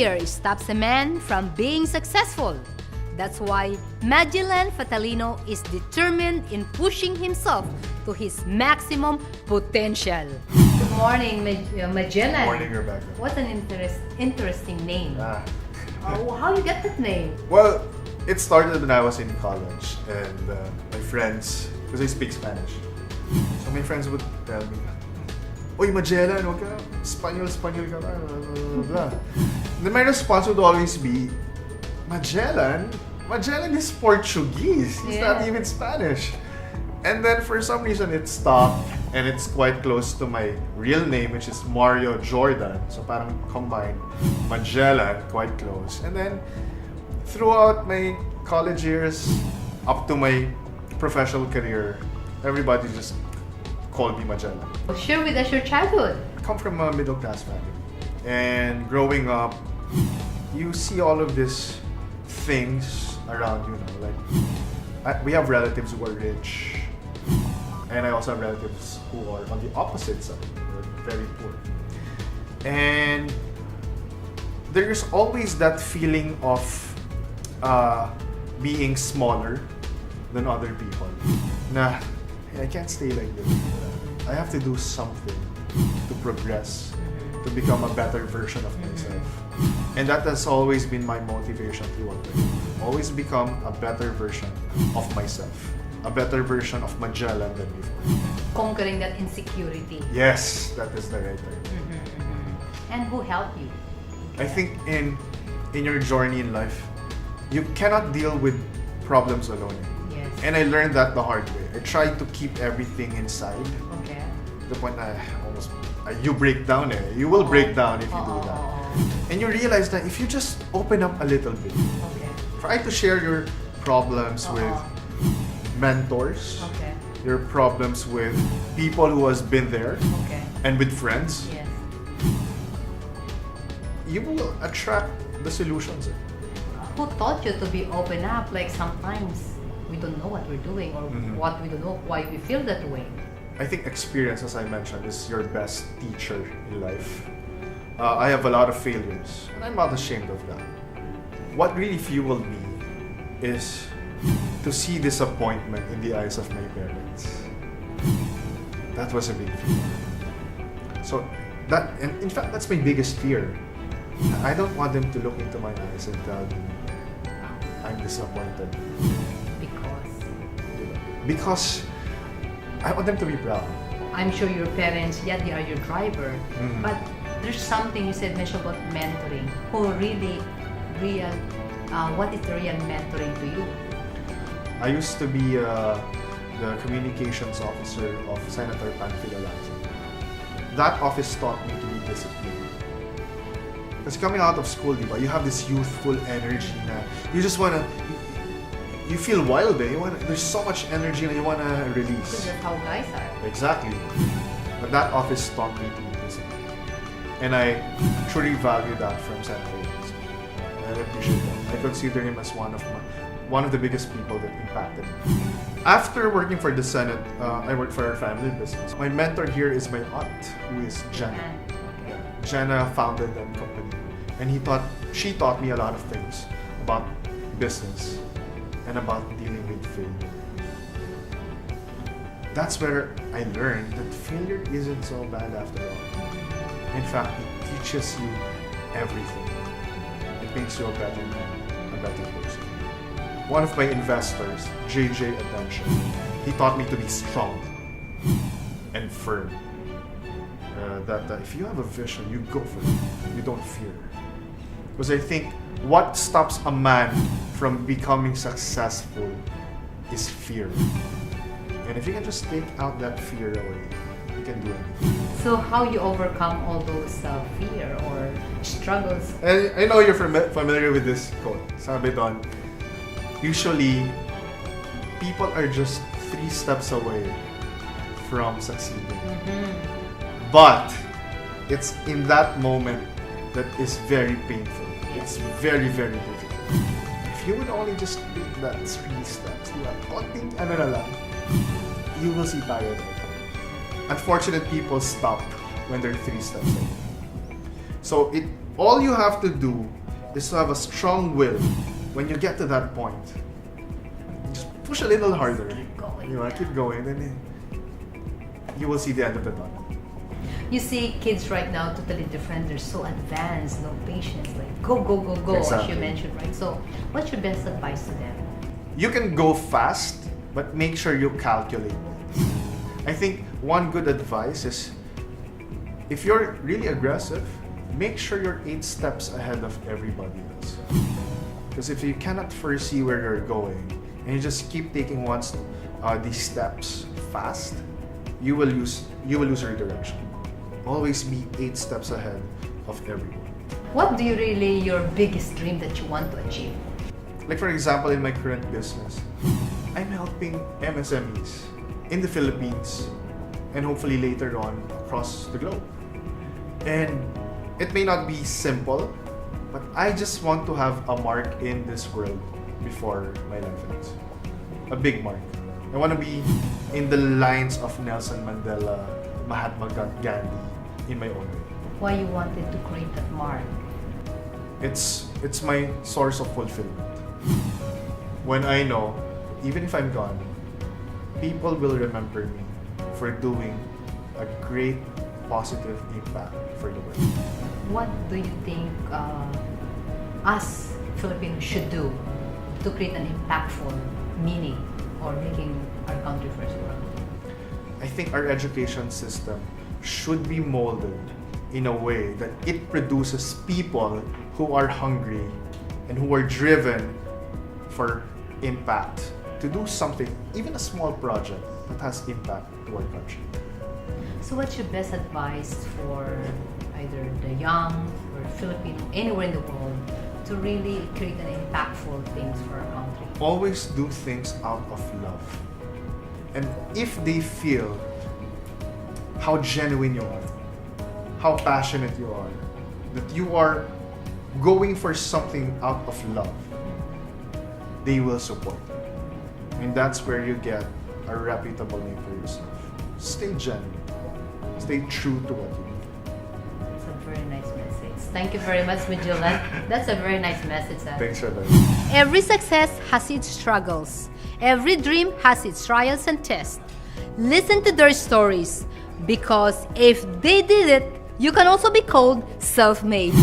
Fear stops a man from being successful. That's why Magellan Fetalino is determined in pushing himself to his maximum potential. Good morning, Magellan. Good morning, Rebecca. What an interesting name. How you get that name? Well, it started when I was in college and my friends, because I speak Spanish, so my friends would tell me, "Oy, Magellan, wag ka, Spanyol ka ba, blah, blah, blah." Then my response would always be, Magellan is Portuguese. He's not even Spanish. And then for some reason it stopped, and it's quite close to my real name, which is Mario Jordan. So parang combined, Magellan, quite close. And then throughout my college years, up to my professional career, everybody just called me Magellan. Share with us your childhood. I come from a middle-class family. And growing up, you see all of these things around you now. Like, we have relatives who are rich, and I also have relatives who are on the opposite side, they're very poor. And there's always that feeling of being smaller than other people. Nah, I can't stay like this. I have to do something to progress, to become a better version of myself. And that has always been my motivation throughout life. Always become a better version of myself. A better version of Magellan than before. Conquering that insecurity. Yes, that is the right term. And who helped you? I think in your journey in life, you cannot deal with problems alone. Yes. And I learned that the hard way. I tried to keep everything inside. Okay. To the point that you break down. You will break down if you do that. And you realize that if you just open up a little bit, try to share your problems with mentors, your problems with people who has been there, and with friends, you will attract the solutions. Who taught you to be open up? Like sometimes we don't know what we're doing, or what we don't know why we feel that way. I think experience, as I mentioned, is your best teacher in life. I have a lot of failures, and I'm not ashamed of that. What really fueled me is to see disappointment in the eyes of my parents. That was a big fear. So and in fact, that's my biggest fear. I don't want them to look into my eyes and tell me I'm disappointed. Because I want them to be proud. I'm sure your parents, they are your driver. But there's something you mentioned about mentoring. What is the real mentoring to you? I used to be the communications officer of Senator Panfilo. That office taught me to be disciplined. Because coming out of school, you have this youthful energy na you just wanna, you feel wild. There's so much energy that you wanna release. Because that's how guys are. Exactly. But that office taught me to be disciplined. And I truly value that from Senator. I appreciate that. I consider him as one of the biggest people that impacted me. After working for the Senate, I worked for our family business. My mentor here is my aunt, who is Jenna. Jenna founded that company, and she taught me a lot of things about business and about dealing with failure. That's where I learned that failure isn't so bad after all. In fact, it teaches you everything. It makes you a better man, a better person. One of my investors, JJ Attention, he taught me to be strong and firm. That if you have a vision, you go for it. You don't fear. Because I think what stops a man from becoming successful is fear. And if you can just take out that fear away, you can do anything. So how you overcome all those fear or struggles? And I know you're familiar with this quote. Sabi doon, usually, people are just 3 steps away from succeeding. But it's in that moment that is very painful. It's very, very difficult. If you would only just take that 3 steps, konting ano na lang, you will see tayo. Unfortunate people stop when they're 3 steps away. So all you have to do is to have a strong will. When you get to that point, just push a little harder. Keep going. Keep going, then you will see the end of the tunnel. You see kids right now totally different. They're so advanced, no patience. Like go, go, go, go, as Exactly. you mentioned, right? So, what's your best advice to them? You can go fast, but make sure you calculate. I think one good advice is, if you're really aggressive, make sure you're 8 steps ahead of everybody else. Because if you cannot foresee where you're going, and you just keep taking these steps fast, you will lose your direction. Always be 8 steps ahead of everyone. What do you really your biggest dream that you want to achieve? Like for example, in my current business, I'm helping MSMEs in the Philippines and hopefully later on across the globe. And it may not be simple, but I just want to have a mark in this world before my life ends. A big mark. I want to be in the lines of Nelson Mandela, Mahatma Gandhi in my own way. Why you wanted to create that mark? It's my source of fulfillment. When I know, even if I'm gone, people will remember me for doing a great positive impact for the world. What do you think us Filipinos should do to create an impactful meaning or making our country first world? I think our education system should be molded in a way that it produces people who are hungry and who are driven for impact, to do something, even a small project that has impact to our country. So what's your best advice for either the young or Filipino, anywhere in the world, to really create an impactful things for our country? Always do things out of love. And if they feel how genuine you are, how passionate you are, that you are going for something out of love, they will support you. And that's where you get a reputable name for yourself. Stay genuine. Stay true to what you do. That's a very nice message. Thank you very much, Magellan. That's a very nice message. Thanks, Rebecca. Every success has its struggles. Every dream has its trials and tests. Listen to their stories, because if they did it, you can also be called self-made.